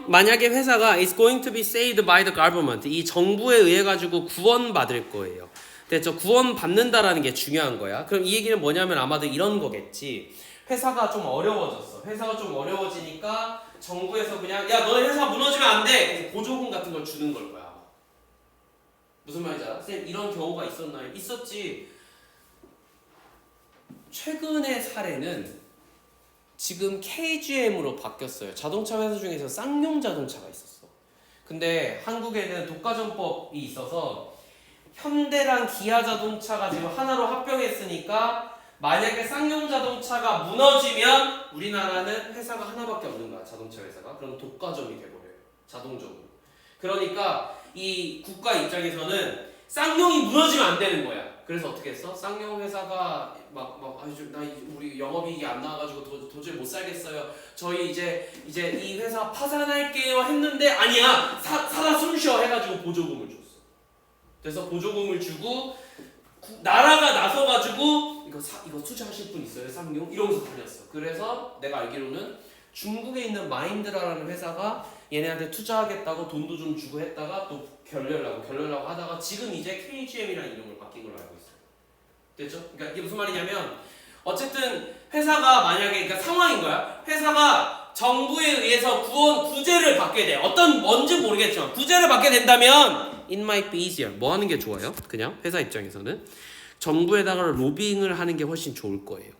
그럼 만약에 회사가 is going to be saved by the government, 이 정부에 의해 가지고 구원받을 거예요. 됐죠? 구원받는다라는 게 중요한 거야. 그럼 이 얘기는 뭐냐면 아마도 이런 거겠지. 회사가 좀 어려워졌어. 회사가 좀 어려워지니까 정부에서 그냥 야 너네 회사 무너지면 안 돼. 그래서 보조금 같은 걸 주는 걸 거야. 무슨 말인지 알아? 쌤 이런 경우가 있었나요? 있었지. 최근의 사례는 지금 KGM으로 바뀌었어요. 자동차 회사 중에서 쌍용 자동차가 있었어. 근데 한국에는 독과점법이 있어서 현대랑 기아 자동차가 지금 하나로 합병했으니까 만약에 쌍용 자동차가 무너지면 우리나라는 회사가 하나밖에 없는 거야. 자동차 회사가. 그럼 독과점이 돼버려요. 자동적으로. 그러니까 이 국가 입장에서는 쌍용이 무너지면 안 되는 거야. 그래서 어떻게 했어? 쌍용 회사가 우리 영업이익이 안 나와가지고 도저히 못 살겠어요. 저희 이제 이 회사 파산할게요 했는데 아니야. 사다 숨쉬어 해가지고 보조금을 줬어. 그래서 보조금을 주고 나라가 나서가지고 이거 투자하실 분 있어요? 쌍용? 이러면서 다녔어. 그래서 내가 알기로는 중국에 있는 마인드라라는 회사가 얘네한테 투자하겠다고 돈도 좀 주고 했다가 또 결렬하고 하다가 지금 이제 KGM이라는 이름으로 바뀐 걸로 알고 있어요. 됐죠? 그러니까 이게 무슨 말이냐면 어쨌든 회사가 만약에 그러니까 상황인 거야. 회사가 정부에 의해서 구제를 받게 돼. 뭔지 모르겠지만 구제를 받게 된다면 it might be easier. 뭐 하는 게 좋아요? 그냥 회사 입장에서는 정부에다가 로비잉을 하는 게 훨씬 좋을 거예요.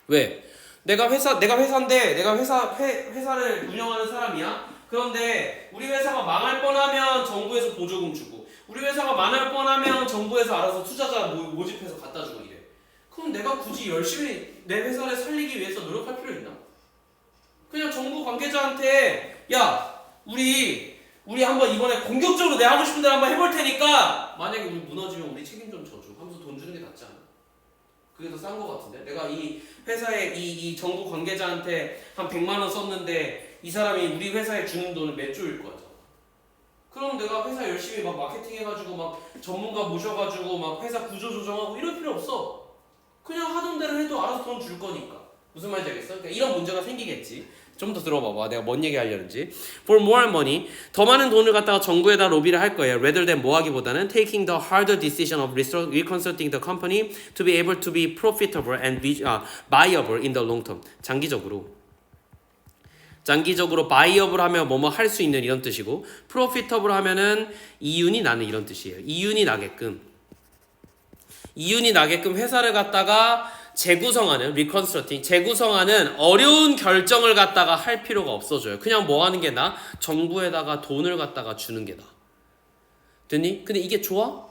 왜? 내가 회사인데 내가 회사를 운영하는 사람이야. 그런데 우리 회사가 망할 뻔하면 정부에서 보조금 주고 우리 회사가 망할 뻔하면 정부에서 알아서 투자자 모집해서 갖다 주고 이래. 그럼 내가 굳이 열심히 내 회사를 살리기 위해서 노력할 필요 있나? 그냥 정부 관계자한테 야 우리 한번 이번에 공격적으로 내가 하고 싶은 대로 한번 해볼 테니까 만약에 우리 무너지면 우리 책임 좀 져줘 하면서 돈 주는 게 낫지 않아? 그게 더 싼 거 같은데? 내가 이 회사에 이 정부 관계자한테 한 100만 원 썼는데 이 사람이 우리 회사에 주는 돈은 몇 조일 거야. 그럼 내가 회사 열심히 막 마케팅 해가지고 막 전문가 모셔가지고 막 회사 구조 조정하고 이럴 필요 없어. 그냥 하던 대로 해도 알아서 돈 줄 거니까. 무슨 말인지 알겠어? 그러니까 이런 문제가 생기겠지. 좀 더 들어봐봐. 내가 뭔 얘기 하려는지. For more money, 더 많은 돈을 갖다가 정부에다 로비를 할 거예요. Rather than 뭐 하기보다는 taking the harder decision of reconstructing the company to be able to be profitable and viable in the long term. 장기적으로 바이업을 하면 뭐뭐 할 수 있는 이런 뜻이고 프로피터블 하면은 이윤이 나는 이런 뜻이에요. 이윤이 나게끔 회사를 갖다가 재구성하는 어려운 결정을 갖다가 할 필요가 없어져요. 그냥 뭐 하는 게 나? 정부에다가 돈을 갖다가 주는 게 나. 됐니? 근데 이게 좋아?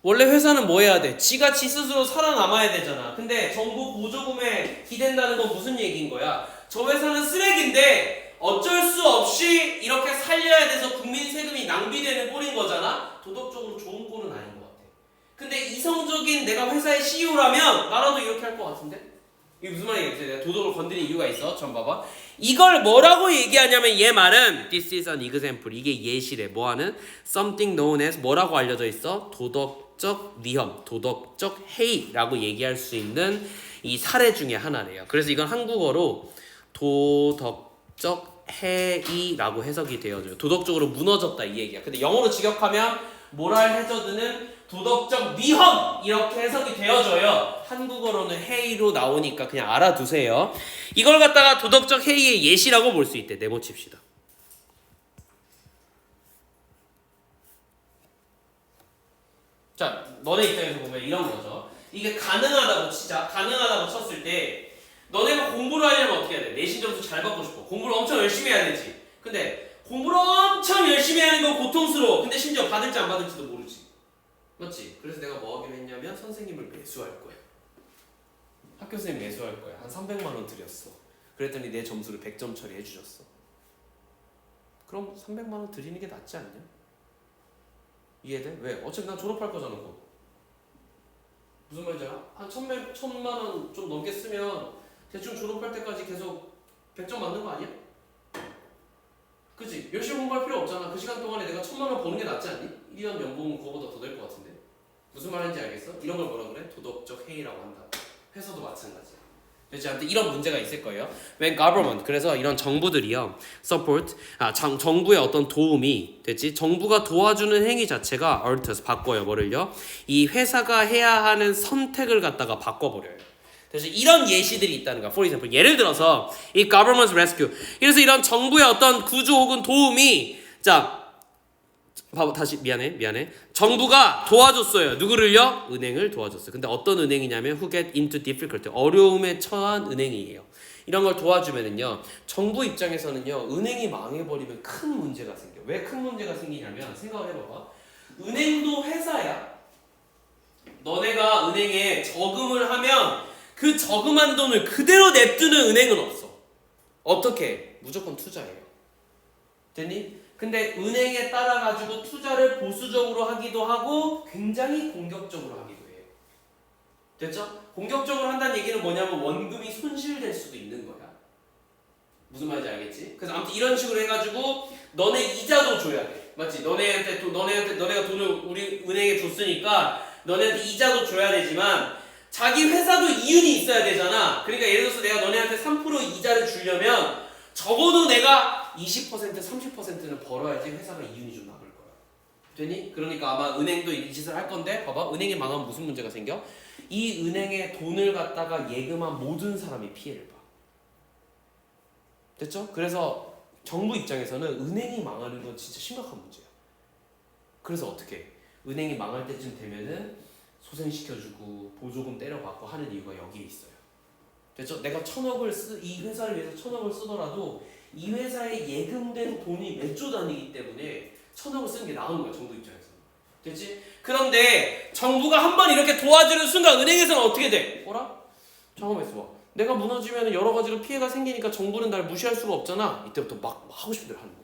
원래 회사는 뭐 해야 돼? 지 스스로 살아남아야 되잖아. 근데 정부 보조금에 기댄다는 건 무슨 얘기인 거야? 저 회사는 쓰레기인데 어쩔 수 없이 이렇게 살려야 돼서 국민 세금이 낭비되는 꼴인 거잖아? 도덕적으로 좋은 꼴은 아닌 것 같아. 근데 이성적인 내가 회사의 CEO라면 나라도 이렇게 할 것 같은데? 이게 무슨 말이겠지? 내가 도덕을 건드린 이유가 있어. 전 봐봐. 이걸 뭐라고 얘기하냐면 얘 말은 This is an example. 이게 예시래. 뭐하는? Something known as 뭐라고 알려져 있어? 도덕적 위험, 도덕적 해이라고 얘기할 수 있는 이 사례 중에 하나래요. 그래서 이건 한국어로 도덕적 해이라고 해석이 되어져요. 도덕적으로 무너졌다 이 얘기야. 근데 영어로 직역하면 moral hazard는 도덕적 위험 이렇게 해석이 되어져요. 한국어로는 해이로 나오니까 그냥 알아두세요. 이걸 갖다가 도덕적 해이의 예시라고 볼 수 있대. 네모칩시다. 자, 너네 입장에서 보면 이런 거죠. 이게 가능하다고 쳤을 때 너네가 공부를 하려면 어떻게 해야 돼? 내신 점수 잘 받고 싶어. 공부를 엄청 열심히 해야 되지. 근데 공부를 엄청 열심히 하는 건 고통스러워. 근데 심지어 받을지 안 받을지도 모르지. 맞지? 그래서 내가 뭐 하기로 했냐면 선생님을 매수할 거야. 학교 선생님 매수할 거야. 한 300만 원 드렸어. 그랬더니 내 점수를 100점 처리해 주셨어. 그럼 300만 원 드리는 게 낫지 않냐? 이해돼? 왜? 어차피 난 졸업할 거잖아. 그거. 무슨 말인지 알아? 한 1,000만 원 좀 넘게 쓰면 대충 졸업할 때까지 계속 100점 맞는 거 아니야? 그치? 열심히 공부할 필요 없잖아. 그 시간 동안에 내가 1,000만 원 버는 게 낫지 않니? 1년 연봉은 그거보다 더 될 것 같은데. 무슨 말인지 알겠어? 이런 걸 뭐라 그래? 도덕적 해이라고 한다. 회사도 마찬가지야. 그렇지? 아무튼 이런 문제가 있을 거예요. When government, 그래서 이런 정부들이요, support, 정부의 어떤 도움이, 됐지? 정부가 도와주는 행위 자체가 alters, 바꿔요. 뭐를요? 이 회사가 해야 하는 선택을 갖다가 바꿔버려요. 그래서 이런 예시들이 있다는 거야. For example, 예를 들어서 이 government rescue. 그래서 이런 정부의 어떤 구조 혹은 도움이, 자, 봐봐, 다시 미안해. 정부가 도와줬어요. 누구를요? 은행을 도와줬어요. 근데 어떤 은행이냐면 who get into difficulty, 어려움에 처한 은행이에요. 이런 걸 도와주면은요, 정부 입장에서는요, 은행이 망해버리면 큰 문제가 생겨. 왜 큰 문제가 생기냐면 생각을 해봐봐. 은행도 회사야. 너네가 은행에 저금을 하면 그 저금한 돈을 그대로 냅두는 은행은 없어. 어떻게? 무조건 투자해요. 됐니? 근데 은행에 따라가지고 투자를 보수적으로 하기도 하고 굉장히 공격적으로 하기도 해요. 됐죠? 공격적으로 한다는 얘기는 뭐냐면 원금이 손실될 수도 있는 거야. 무슨 말인지 알겠지? 그래서 아무튼 이런 식으로 해가지고 너네 이자도 줘야 돼. 맞지? 너네가 돈을 우리 은행에 줬으니까 너네한테 이자도 줘야 되지만 자기 회사도 이윤이 있어야 되잖아. 그러니까 예를 들어서 내가 너네한테 3% 이자를 주려면 적어도 내가 20% 30%는 벌어야지 회사가 이윤이 좀 남을 거야. 되니? 그러니까 아마 은행도 이 짓을 할 건데 봐봐. 은행이 망하면 무슨 문제가 생겨? 이 은행에 돈을 갖다가 예금한 모든 사람이 피해를 봐. 됐죠? 그래서 정부 입장에서는 은행이 망하는 건 진짜 심각한 문제야. 그래서 어떻게 해? 은행이 망할 때쯤 되면은 소생시켜주고 보조금 때려받고 하는 이유가 여기에 있어요. 됐죠? 내가 이 회사를 위해서 1,000억을 쓰더라도 이 회사에 예금된 돈이 몇 조 단위이기 때문에 1,000억을 쓰는 게 나은 거야, 정부 입장에서. 됐지? 그런데 정부가 한번 이렇게 도와주는 순간 은행에서는 어떻게 돼? 어라? 잠깐만 있어봐. 내가 무너지면 여러 가지로 피해가 생기니까 정부는 날 무시할 수가 없잖아. 이때부터 막 하고 싶은 대로 하는 거야.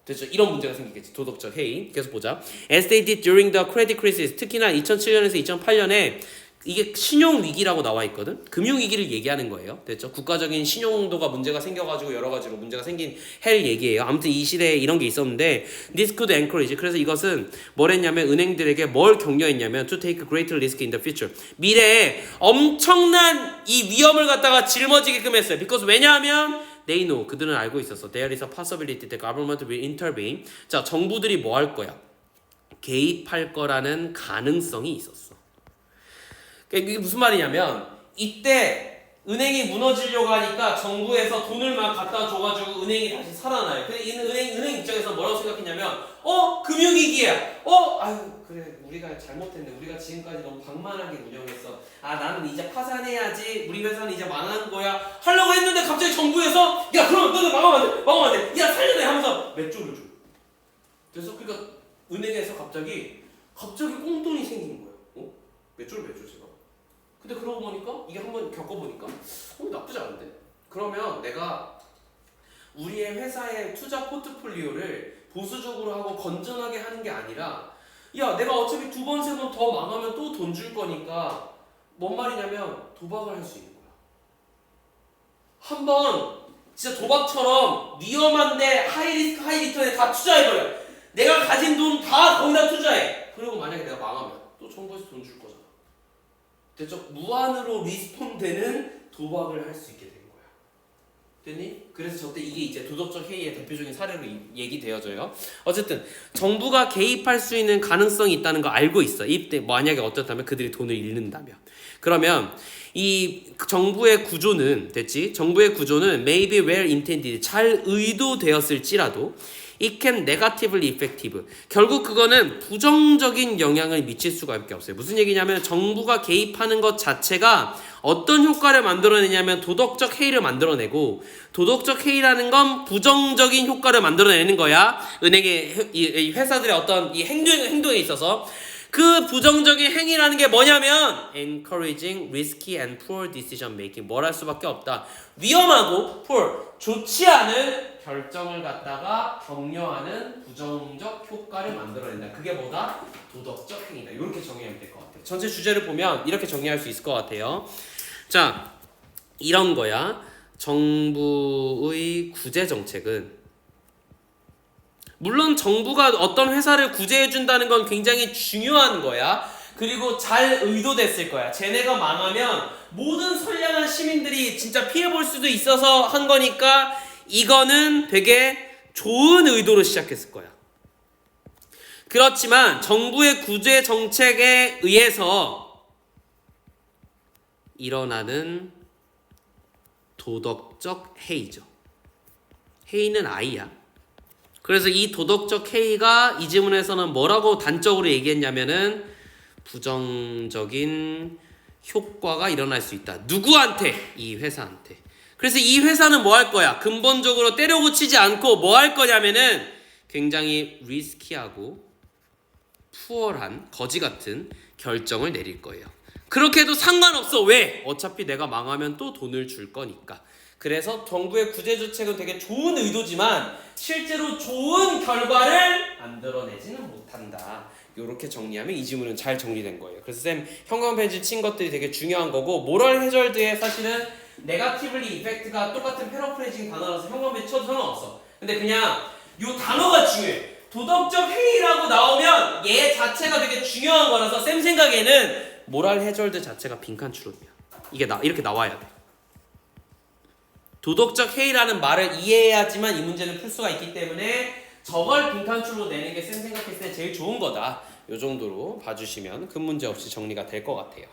됐죠? 이런 문제가 생기겠지. 도덕적 해이. 계속 보자. As they did during the credit crisis. 특히나 2007년에서 2008년에 이게 신용위기라고 나와 있거든. 금융위기를 얘기하는 거예요. 됐죠? 국가적인 신용도가 문제가 생겨가지고 여러 가지로 문제가 생긴 헬 얘기예요. 아무튼 이 시대에 이런 게 있었는데 This could encourage. 그래서 이것은 뭘 했냐면 은행들에게 뭘 격려했냐면 To take greater risk in the future. 미래에 엄청난 이 위험을 갖다가 짊어지게끔 했어요. Because 왜냐하면 They know. 그들은 알고 있었어. There is a possibility that government will intervene. 자, 정부들이 뭐 할 거야? 개입할 거라는 가능성이 있었어. 이게 무슨 말이냐면 이때 은행이 무너지려고 하니까 정부에서 돈을 막 갖다 줘가지고 은행이 다시 살아나요. 근데 은행 입장에서 뭐라고 생각했냐면 금융위기야. 아유 그래 우리가 잘못했네. 우리가 지금까지 너무 방만하게 운영했어. 나는 이제 파산해야지. 우리 회사는 이제 망한 거야. 하려고 했는데 갑자기 정부에서 야 그럼 너는 망하면 안 돼. 야 살려내 하면서 몇 조를 줘. 그래서 그러니까 은행에서 갑자기 꽁돈이 생긴 거예요. 몇 조를 제가. 근데 그러고 보니까 이게 한번 겪어보니까 나쁘지 않은데? 그러면 내가 우리의 회사의 투자 포트폴리오를 보수적으로 하고 건전하게 하는 게 아니라 야 내가 어차피 2번 3번 더 망하면 또 돈 줄 거니까 뭔 말이냐면 도박을 할 수 있는 거야. 한번 진짜 도박처럼 위험한데 하이리스크 하이리턴에 다 투자해버려. 내가 가진 돈 다 거기다 투자해. 그리고 만약에 내가 망하면 또 정부에서 돈 줄 거잖아. 됐죠? 무한으로 리스폰되는 도박을 할 수 있게 된 거야. 됐니? 그래서 저때 이게 이제 도덕적 해이의 대표적인 사례로 얘기되어져요. 어쨌든 정부가 개입할 수 있는 가능성이 있다는 거 알고 있어. 이때 만약에 어떻다면 그들이 돈을 잃는다면. 그러면 이 정부의 구조는 됐지? 정부의 구조는 maybe well intended 잘 의도되었을지라도 It can negatively effective. 결국 그거는 부정적인 영향을 미칠 수밖에 없어요. 무슨 얘기냐면 정부가 개입하는 것 자체가 어떤 효과를 만들어내냐면 도덕적 해이를 만들어내고 도덕적 해이라는 건 부정적인 효과를 만들어내는 거야. 은행의 이 회사들의 어떤 이 행동에 있어서 그 부정적인 행위라는 게 뭐냐면 encouraging risky and poor decision making. 뭘 할 수밖에 없다. 위험하고 poor 좋지 않은 결정을 갖다가 격려하는 부정적 효과를 만들어낸다. 그게 뭐다? 도덕적 행위다. 이렇게 정의하면 될 것 같아요. 전체 주제를 보면 이렇게 정의할 수 있을 것 같아요. 자, 이런 거야. 정부의 구제 정책은 물론 정부가 어떤 회사를 구제해준다는 건 굉장히 중요한 거야. 그리고 잘 의도됐을 거야. 쟤네가 망하면 모든 선량한 시민들이 진짜 피해볼 수도 있어서 한 거니까 이거는 되게 좋은 의도로 시작했을 거야. 그렇지만 정부의 구제 정책에 의해서 일어나는 도덕적 해이죠. 해이는 아이야. 그래서 이 도덕적 해이가 이 지문에서는 뭐라고 단적으로 얘기했냐면은 부정적인 효과가 일어날 수 있다. 누구한테? 이 회사한테. 그래서 이 회사는 뭐 할 거야? 근본적으로 때려고치지 않고 뭐 할 거냐면은 굉장히 리스키하고 푸얼한 거지 같은 결정을 내릴 거예요. 그렇게 해도 상관없어. 왜? 어차피 내가 망하면 또 돈을 줄 거니까. 그래서 정부의 구제 정책은 되게 좋은 의도지만 실제로 좋은 결과를 만들어내지는 못한다. 이렇게 정리하면 이 지문은 잘 정리된 거예요. 그래서 쌤 형광 펜슬 친 것들이 되게 중요한 거고, 모럴 해저드에 사실은 네거티블리 이펙트가 똑같은 패러프레이징 단어라서 형광 펜슬 쳐도 상관없어. 근데 그냥 이 단어가 중요해. 도덕적 해이라고 나오면 얘 자체가 되게 중요한 거라서 쌤 생각에는 모럴 해저드 자체가 빈칸 추론이야. 이게 이렇게 나와야 돼. 도덕적 해이라는 말을 이해해야지만 이 문제는 풀 수가 있기 때문에 저걸 빈칸줄로 내는 게 쌤 생각했을 때 제일 좋은 거다. 이 정도로 봐주시면 큰 문제 없이 정리가 될 것 같아요.